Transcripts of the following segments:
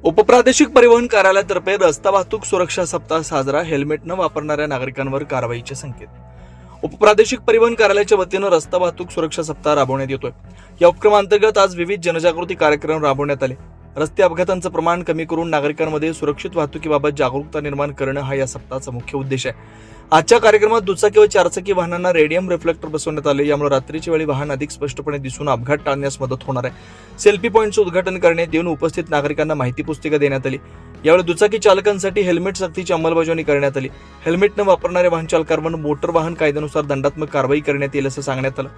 उपप्रादेशिक परिवहन कार्यालयातर्फे रस्ता वाहतूक सुरक्षा सप्ताह साजरा. हेल्मेट न वापरणाऱ्या नागरिकांवर कारवाईचे संकेत. उपप्रादेशिक परिवहन कार्यालयाच्या वतीनं रस्ता वाहतूक सुरक्षा सप्ताह राबवण्यात येतोय. या उपक्रमांतर्गत आज विविध जनजागृती कार्यक्रम राबवण्यात आले. रस्ते अपघातांचं प्रमाण कमी करून नागरिकांमध्ये सुरक्षित वाहतुकीबाबत जागरूकता निर्माण करणं हा या सप्ताहाचा मुख्य उद्देश आहे. आजच्या कार्यक्रमात दुचाकी व चारचाकी वाहनांना रेडियम रिफ्लेक्टर बसवण्यात आले. यामुळे रात्रीच्या वेळी वाहन अधिक स्पष्टपणे दिसून अपघात टाळण्यास मदत होणार आहे. सेल्फी पॉईंटचं उद्घाटन करण्यात येऊन उपस्थित नागरिकांना माहिती पुस्तिका देण्यात आली. यावेळी दुचाकी चालकांसाठी हेल्मेट सक्तीची अंमलबजावणी करण्यात आली. हेल्मेट न वापरणाऱ्या वाहन चालकांवर मोटर वाहन कायद्यानुसार दंडात्मक कारवाई करण्यात येईल असं सांगण्यात आलं.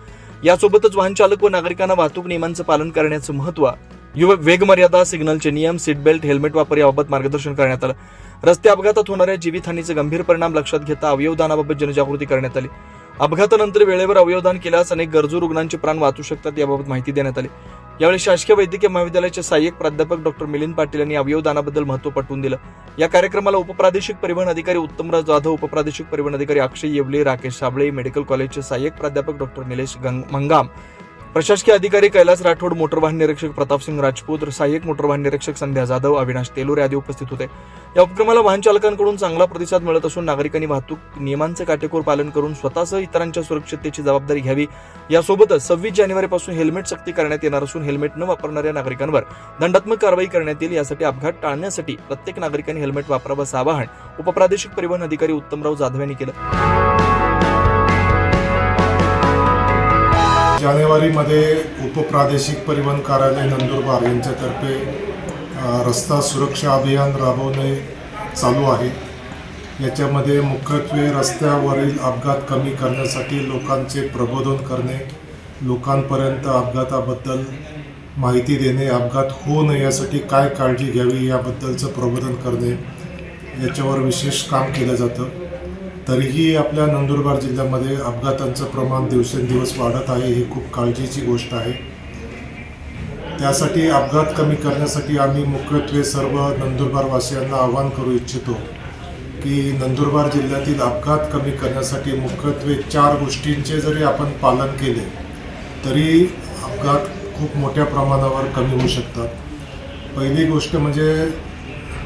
यासोबतच वाहन चालक व नागरिकांना वाहतूक नियमांचं पालन करण्याचं महत्त्व, वेग मर्यादा, सिग्नलचे नियम, सीट बेल्ट, हेल्मेट वापर याबाबत मार्गदर्शन करण्यात आलं. रस्ते अपघातात होणाऱ्या जीवितहानीचे गंभीर परिणाम लक्षात घेता अवयवदानाबाबत जनजागृती करण्यात आली. अपघातानंतर वेळेवर अवयवदान केल्यास अनेक गरजू रुग्णांचे प्राण वाचू शकतात याबाबत माहिती देण्यात आली. यावेळी शासकीय वैद्यकीय महाविद्यालयाचे सहाय्यक प्राध्यापक डॉक्टर मिलिंद पाटील यांनी अवयवदानाबद्दल महत्त्व पटवून दिलं. या कार्यक्रमाला उपप्रादेशिक परिवहन अधिकारी उत्तमराज जाधव, उपप्रादेशिक परिवहन अधिकारी अक्षय येवले, राकेश साबळे, मेडिकल कॉलेजचे सहाय्यक प्राध्यापक डॉक्टर निलेश मंगाम, प्रशासकीय अधिकारी कैलास राठोड, मोटर वाहन निरीक्षक प्रतापसिंग राजपूत, सहाय्यक मोटर वाहन निरीक्षक संध्या जाधव, अविनाश तेलोरे आदी उपस्थित होते. या उपक्रमाला वाहन चालकांकडून चांगला प्रतिसाद मिळत असून नागरिकांनी वाहतूक नियमांचे काटेकोर पालन करून स्वतःसह इतरांच्या सुरक्षिततेची जबाबदारी घ्यावी. यासोबतच 26 जानेवारीपासून हेल्मेट सक्ती करण्यात येणार असून हेल्मेट न वापरणाऱ्या नागरिकांवर दंडात्मक कारवाई करण्यात येईल. यासाठी अपघात टाळण्यासाठी प्रत्येक नागरिकांनी हेल्मेट वापरावं असं आवाहन उपप्रादेशिक परिवहन अधिकारी उत्तमराव जाधव यांनी केलं. जानेवारीमध्ये उपप्रादेशिक परिवहन कार्यालय नंदुरबार यांच्यातर्फे रस्ता सुरक्षा अभियान राबवणे चालू आहे. याच्यामध्ये मुख्यत्वे रस्त्यावरील अपघात कमी करण्यासाठी लोकांचे प्रबोधन करणे, लोकांपर्यंत अपघाताबद्दल माहिती देणे, अपघात होऊ नये यासाठी काय काळजी घ्यावी याबद्दलचं प्रबोधन करणे, याच्यावर विशेष काम केलं जातं. तरीही आपल्या नंदुरबार जिल्ह्यामध्ये अपघातांचं प्रमाण दिवसेंदिवस वाढत आहे. ही खूप काळजीची गोष्ट आहे. त्यासाठी अपघात कमी करण्यासाठी आम्ही मुख्यत्वे सर्व नंदुरबारवासियांना आवाहन करू इच्छितो की नंदुरबार जिल्ह्यातील अपघात कमी करण्यासाठी मुख्यत्वे 4 गोष्टींचे जरी आपण पालन केले तरी अपघात खूप मोठ्या प्रमाणावर कमी होऊ शकतात. पहिली गोष्ट म्हणजे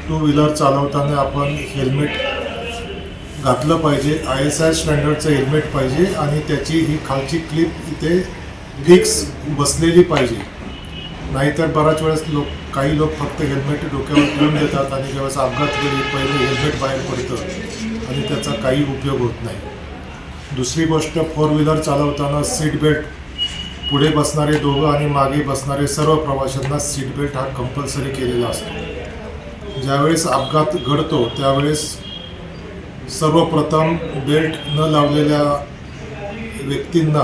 2 व्हीलर चालवताना आपण हेल्मेट घातलं पाहिजे. ISI स्टँडर्डचं हेल्मेट पाहिजे आणि त्याची ही खालची क्लिप इथे फिक्स बसलेली पाहिजे. नाहीतर बऱ्याच वेळेस काही लोक फक्त हेल्मेट डोक्यावर ठेवून देतात आणि जेव्हा अपघात गेली पहिले हेल्मेट बाहेर पडतं आणि त्याचा काही उपयोग होत नाही. दुसरी गोष्ट 4 व्हीलर चालवताना सीट बेल्ट, पुढे बसणारे दोघं आणि मागे बसणारे सर्व प्रवाशांना सीट बेल्ट हा कंपल्सरी केलेला असतो. ज्यावेळेस अपघात घडतो त्यावेळेस सर्वप्रथम बेल्ट न लावलेल्या व्यक्तींना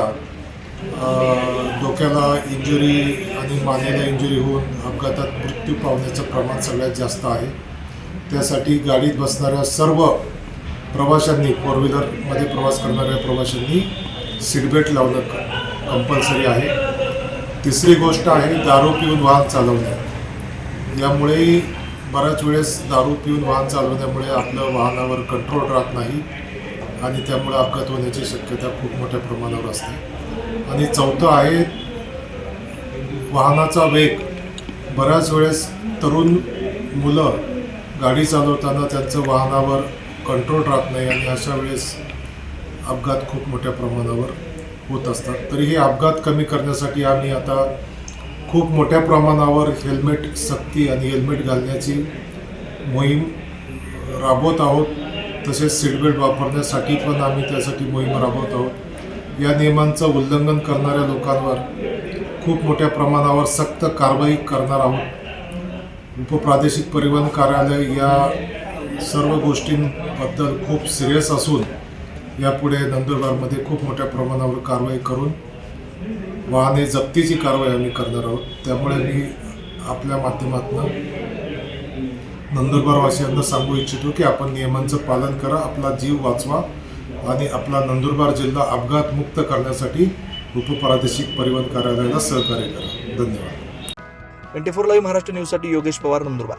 डोक्याला इंजुरी आणि मानेला इंजुरी होऊन अपघातात मृत्यू पावण्याचं प्रमाण सगळ्यात जास्त आहे. त्यासाठी गाडीत बसणाऱ्या सर्व प्रवाशांनी, 4 व्हीलरमध्ये प्रवास करणाऱ्या प्रवाशांनी सीटबेल्ट लावणं कंपल्सरी आहे. तिसरी गोष्ट आहे दारू पिऊन वाहन चालवणे. यामुळे बऱ्याच वेळेस दारू पिऊन वाहन चालवण्यामुळे आपलं वाहनावर कंट्रोल राहत नाही आणि त्यामुळे अपघात होण्याची शक्यता खूप मोठ्या प्रमाणावर असते. आणि चौथं आहे वाहनाचा वेग. बऱ्याच वेळेस तरुण मुलं गाडी चालवताना त्यांचं वाहनावर कंट्रोल राहत नाही आणि अशा वेळेस अपघात खूप मोठ्या प्रमाणावर होत असतात. तरी हे अपघात कमी करण्यासाठी आम्ही आता खूप मोठ्या प्रमाणावर हेल्मेट सक्ती आणि हेल्मेट घालण्याची मोहीम राबवत आहोत. तसेच सीटबेल्ट वापरण्यासाठी पण आम्ही त्यासाठी मोहीम राबवत आहोत. या नियमांचं उल्लंघन करणाऱ्या लोकांवर खूप मोठ्या प्रमाणावर सक्त कारवाई करणार आहोत. उपप्रादेशिक परिवहन कार्यालय या सर्व गोष्टींबद्दल खूप सिरियस असून यापुढे नंदुरबारमध्ये खूप मोठ्या प्रमाणावर कारवाई करून वाहने जप्तीची कारवाई आम्ही करणार आहोत. त्यामुळे मी आपल्या माध्यमातून नंदुरबारवासियांना सांगू इच्छितो की आपण नियमांचं पालन करा, आपला जीव वाचवा आणि आपला नंदुरबार जिल्हा अपघात मुक्त करण्यासाठी उपप्रादेशिक परिवहन कार्यालयाला सहकार्य करा. धन्यवाद. 24 लाईव्ह महाराष्ट्र न्यूजसाठी योगेश पवार, नंदुरबार.